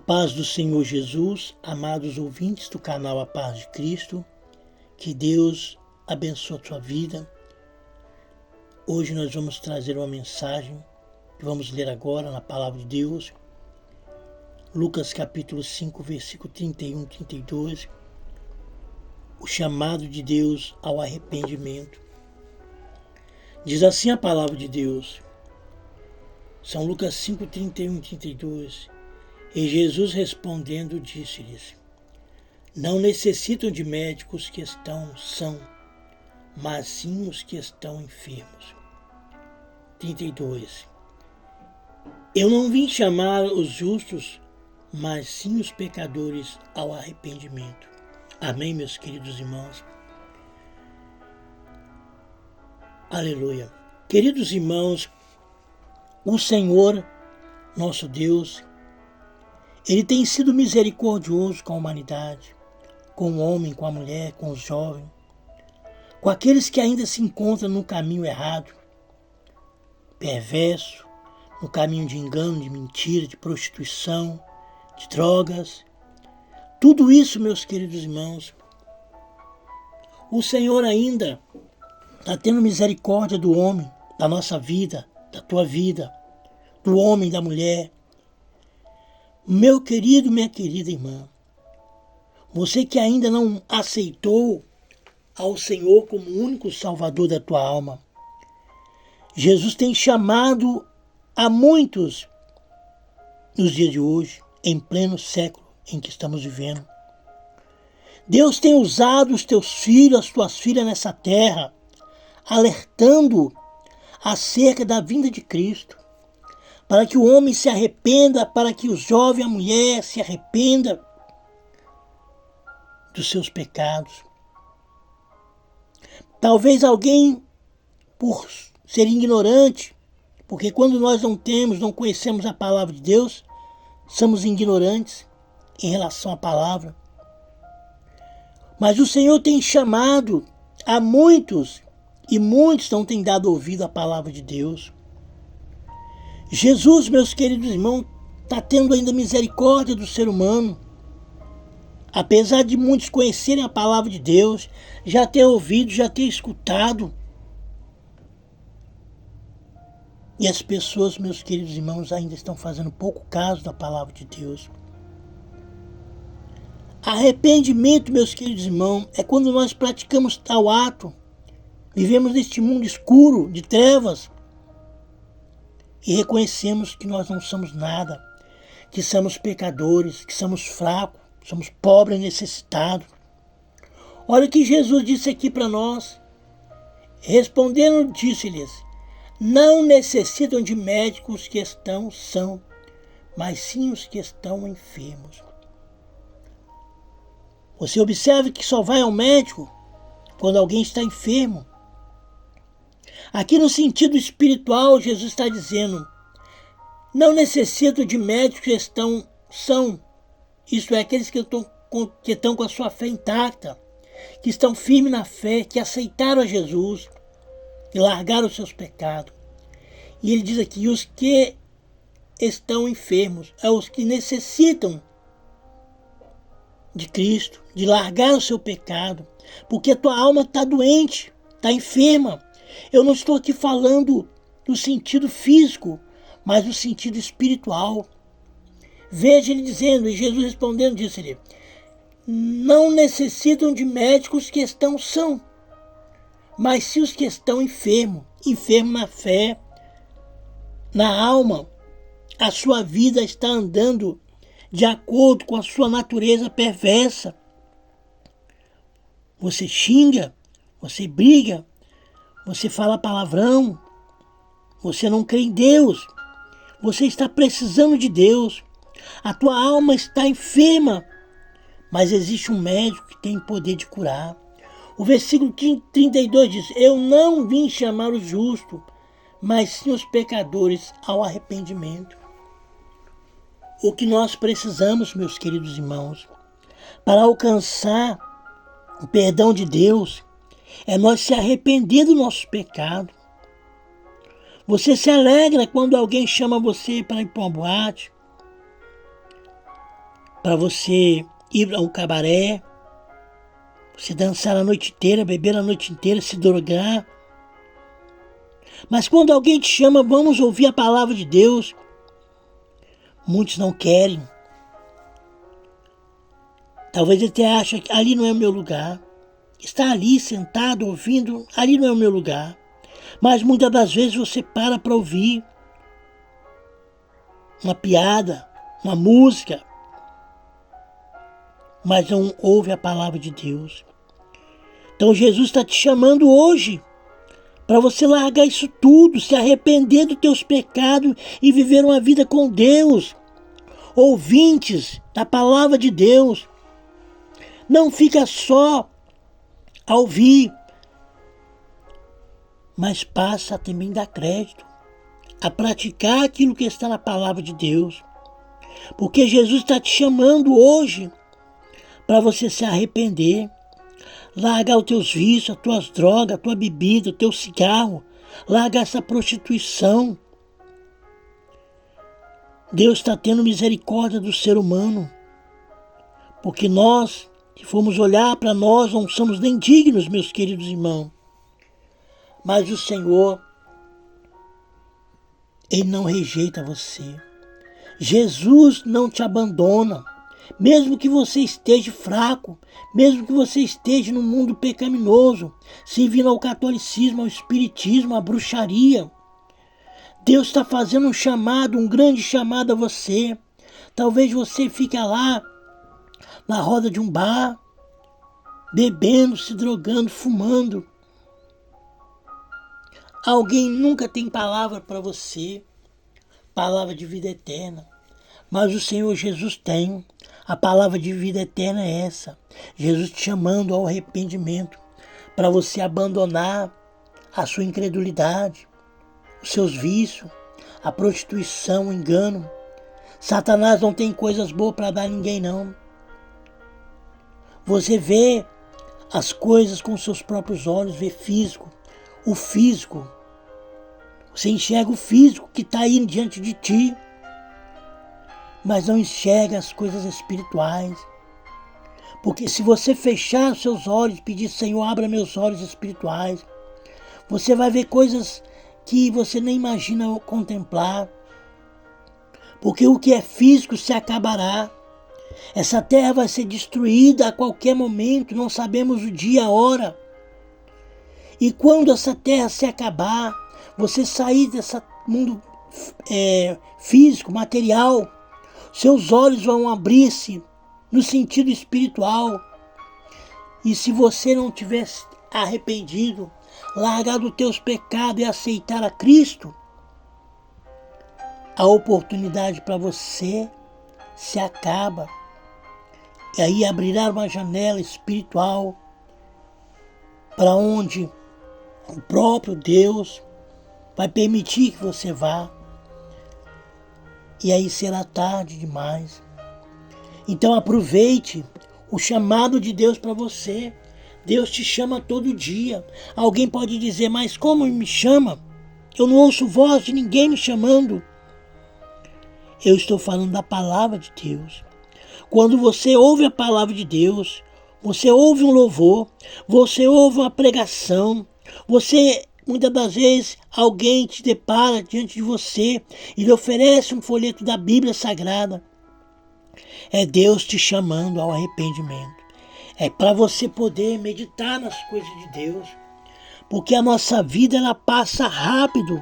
paz do Senhor Jesus, amados ouvintes do canal A Paz de Cristo, que Deus abençoe a sua vida. Hoje nós vamos trazer uma mensagem que vamos ler agora na Palavra de Deus, Lucas capítulo 5, versículo 31 e 32, o chamado de Deus ao arrependimento. Diz assim a Palavra de Deus, São Lucas 5, 31 e 32, E Jesus respondendo disse-lhes, Não necessitam de médicos que estão sãos, mas sim os que estão enfermos. 32. Eu não vim chamar os justos, mas sim os pecadores ao arrependimento. Amém, meus queridos irmãos? Aleluia. Queridos irmãos, o Senhor, nosso Deus, Ele tem sido misericordioso com a humanidade, com o homem, com a mulher, com os jovens, com aqueles que ainda se encontram no caminho errado, perverso, no caminho de engano, de mentira, de prostituição, de drogas. Tudo isso, meus queridos irmãos, o Senhor ainda está tendo misericórdia do homem, da nossa vida, da tua vida, do homem, da mulher. Meu querido, minha querida irmã, você que ainda não aceitou ao Senhor como o único Salvador da tua alma, Jesus tem chamado a muitos nos dias de hoje, em pleno século em que estamos vivendo. Deus tem usado os teus filhos, as tuas filhas nessa terra, alertando acerca da vinda de Cristo, para que o homem se arrependa, para que o jovem e a mulher se arrependa dos seus pecados. Talvez alguém, por ser ignorante, porque quando nós não conhecemos a palavra de Deus, somos ignorantes em relação à palavra. Mas o Senhor tem chamado a muitos, e muitos não têm dado ouvido à palavra de Deus. Jesus, meus queridos irmãos, está tendo ainda misericórdia do ser humano. Apesar de muitos conhecerem a palavra de Deus, já ter ouvido, já ter escutado. E as pessoas, meus queridos irmãos, ainda estão fazendo pouco caso da palavra de Deus. Arrependimento, meus queridos irmãos, é quando nós praticamos tal ato, vivemos neste mundo escuro, de trevas, e reconhecemos que nós não somos nada, que somos pecadores, que somos fracos, somos pobres e necessitados. Olha o que Jesus disse aqui para nós. Respondendo, disse-lhes, Não necessitam de médicos que estão sãos, mas sim os que estão enfermos. Você observa que só vai ao médico quando alguém está enfermo. Aqui no sentido espiritual, Jesus está dizendo, não necessitam de médicos que estão sãos, isto é, aqueles que estão com a sua fé intacta, que estão firmes na fé, que aceitaram a Jesus e largaram os seus pecados. E ele diz aqui, os que estão enfermos, é os que necessitam de Cristo, de largar o seu pecado, porque a tua alma está doente, está enferma. Eu não estou aqui falando no sentido físico, mas no sentido espiritual. Veja ele dizendo, e Jesus respondendo, disse-lhe, não necessitam de médicos que estão sãos, mas sim os que estão enfermos na fé, na alma. A sua vida está andando de acordo com a sua natureza perversa. Você xinga, você briga, você fala palavrão, você não crê em Deus, você está precisando de Deus, a tua alma está enferma, mas existe um médico que tem poder de curar. O versículo 32 diz, Eu não vim chamar os justos, mas sim os pecadores ao arrependimento. O que nós precisamos, meus queridos irmãos, para alcançar o perdão de Deus, é nós se arrepender do nosso pecado. Você se alegra quando alguém chama você para ir para uma boate. para você ir a um cabaré, você dançar a noite inteira, beber a noite inteira, se drogar. Mas quando alguém te chama, vamos ouvir a palavra de Deus, muitos não querem. Talvez até achem que ali não é o meu lugar. Está ali sentado, ouvindo, ali não é o meu lugar. Mas muitas das vezes você para ouvir uma piada, uma música, mas não ouve a palavra de Deus. Então Jesus está te chamando hoje para você largar isso tudo, se arrepender dos teus pecados e viver uma vida com Deus. Ouvintes da palavra de Deus, não fica só a ouvir, mas passa a também dar crédito, a praticar aquilo que está na palavra de Deus. Porque Jesus está te chamando hoje para você se arrepender, largar os teus vícios, as tuas drogas, a tua bebida, o teu cigarro, largar essa prostituição. Deus está tendo misericórdia do ser humano, porque nós, se formos olhar para nós, não somos nem dignos, meus queridos irmãos. Mas o Senhor, Ele não rejeita você. Jesus não te abandona. Mesmo que você esteja fraco, mesmo que você esteja no mundo pecaminoso, servindo ao catolicismo, ao espiritismo, à bruxaria, Deus está fazendo um chamado, um grande chamado a você. Talvez você fique lá na roda de um bar, bebendo, se drogando, fumando. Alguém nunca tem palavra para você, palavra de vida eterna. Mas o Senhor Jesus tem. A palavra de vida eterna é essa. Jesus te chamando ao arrependimento, para você abandonar a sua incredulidade, os seus vícios, a prostituição, o engano. Satanás não tem coisas boas para dar a ninguém, não. Você vê as coisas com seus próprios olhos, vê físico. O físico. Você enxerga o físico que está aí diante de ti, mas não enxerga as coisas espirituais. Porque se você fechar os seus olhos e pedir, Senhor, abra meus olhos espirituais, você vai ver coisas que você nem imagina contemplar. Porque o que é físico se acabará. Essa terra vai ser destruída a qualquer momento, não sabemos o dia, a hora. E quando essa terra se acabar, você sair desse mundo físico, material, seus olhos vão abrir-se no sentido espiritual. E se você não tiver arrependido, largado os teus pecados e aceitar a Cristo, a oportunidade para você se acaba. E aí abrirá uma janela espiritual para onde o próprio Deus vai permitir que você vá. E aí será tarde demais. Então aproveite o chamado de Deus para você. Deus te chama todo dia. Alguém pode dizer, mas como me chama? Eu não ouço voz de ninguém me chamando. Eu estou falando da palavra de Deus. Quando você ouve a palavra de Deus, você ouve um louvor, você ouve uma pregação, você, muitas das vezes, alguém te depara diante de você e lhe oferece um folheto da Bíblia Sagrada. É Deus te chamando ao arrependimento. É para você poder meditar nas coisas de Deus. Porque a nossa vida, ela passa rápido.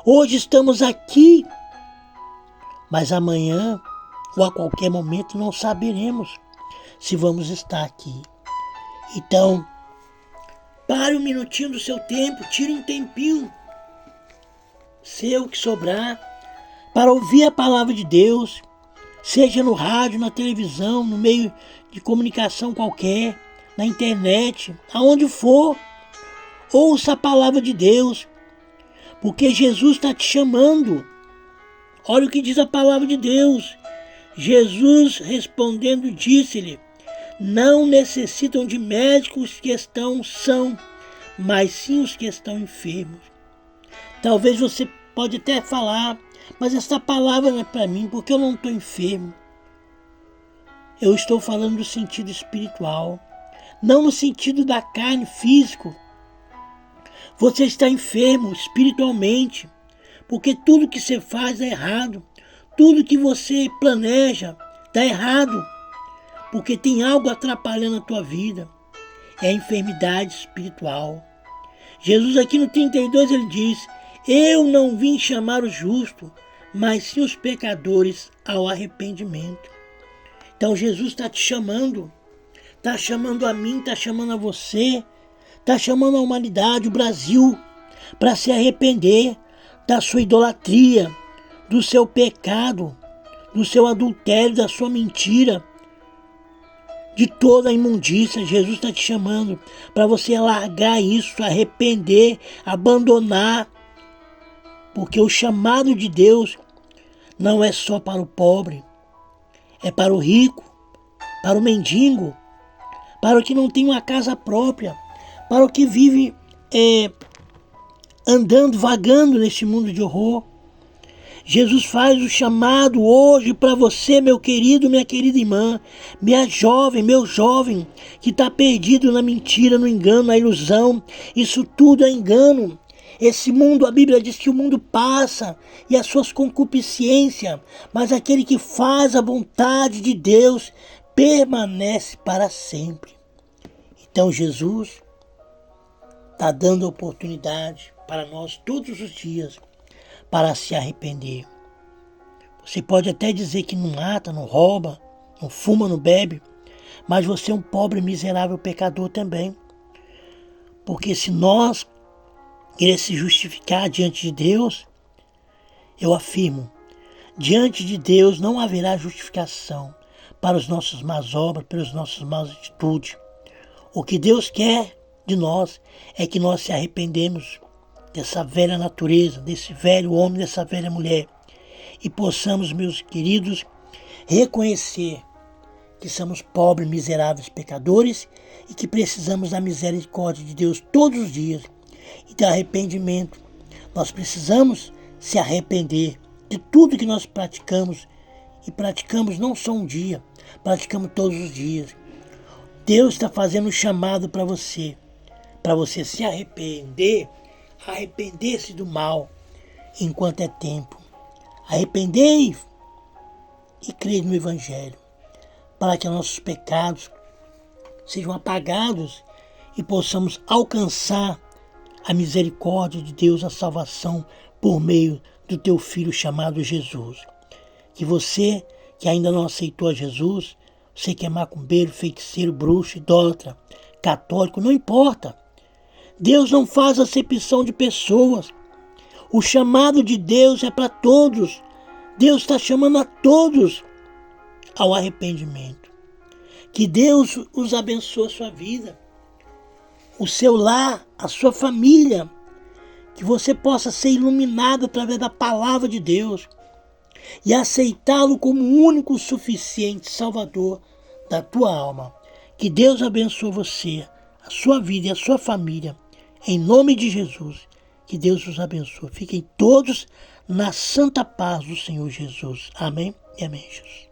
Hoje estamos aqui, mas amanhã ou a qualquer momento não saberemos se vamos estar aqui. Então, pare um minutinho do seu tempo, tire um tempinho seu que sobrar para ouvir a palavra de Deus, seja no rádio, na televisão, no meio de comunicação qualquer, na internet, aonde for. Ouça a palavra de Deus, porque Jesus está te chamando. Olha o que diz a palavra de Deus. Jesus respondendo disse-lhe, não necessitam de médicos que estão sãos, mas sim os que estão enfermos. Talvez você pode até falar, mas essa palavra não é para mim porque eu não estou enfermo. Eu estou falando do sentido espiritual, não no sentido da carne, físico. Você está enfermo espiritualmente, porque tudo que você faz é errado. Tudo que você planeja está errado, porque tem algo atrapalhando a tua vida. É a enfermidade espiritual. Jesus aqui no 32 ele diz: eu não vim chamar os justos, mas sim os pecadores ao arrependimento. Então Jesus está te chamando, está chamando a mim, está chamando a você, está chamando a humanidade, o Brasil, para se arrepender da sua idolatria, do seu pecado, do seu adultério, da sua mentira, de toda a imundícia. Jesus está te chamando para você largar isso, arrepender, abandonar, porque o chamado de Deus não é só para o pobre, é para o rico, para o mendigo, para o que não tem uma casa própria, para o que vive andando, vagando neste mundo de horror. Jesus faz o chamado hoje para você, meu querido, minha querida irmã, minha jovem, meu jovem, que está perdido na mentira, no engano, na ilusão. Isso tudo é engano. Esse mundo, a Bíblia diz que o mundo passa e as suas concupiscências, mas aquele que faz a vontade de Deus permanece para sempre. Então Jesus está dando oportunidade para nós todos os dias para se arrepender. Você pode até dizer que não mata, não rouba, não fuma, não bebe, mas você é um pobre, miserável pecador também. Porque se nós querer se justificar diante de Deus, eu afirmo, diante de Deus não haverá justificação para os nossos más obras, pelas nossas más atitudes. O que Deus quer de nós é que nós se arrependemos dessa velha natureza, desse velho homem, dessa velha mulher, e possamos, meus queridos, reconhecer que somos pobres, miseráveis pecadores e que precisamos da misericórdia de Deus todos os dias e do arrependimento. Nós precisamos se arrepender de tudo que nós praticamos, e praticamos não só um dia, praticamos todos os dias. Deus está fazendo um chamado para você se arrepender, arrepender-se do mal enquanto é tempo. Arrependei e crede no Evangelho, para que nossos pecados sejam apagados e possamos alcançar a misericórdia de Deus, a salvação por meio do teu Filho chamado Jesus. Que você que ainda não aceitou a Jesus, você que é macumbeiro, feiticeiro, bruxo, idólatra, católico, não importa. Deus não faz acepção de pessoas. O chamado de Deus é para todos. Deus está chamando a todos ao arrependimento. Que Deus os abençoe a sua vida, o seu lar, a sua família. Que você possa ser iluminado através da palavra de Deus e aceitá-lo como o único suficiente Salvador da tua alma. Que Deus abençoe você, a sua vida e a sua família. Em nome de Jesus, que Deus os abençoe. Fiquem todos na santa paz do Senhor Jesus. Amém e amém, Jesus.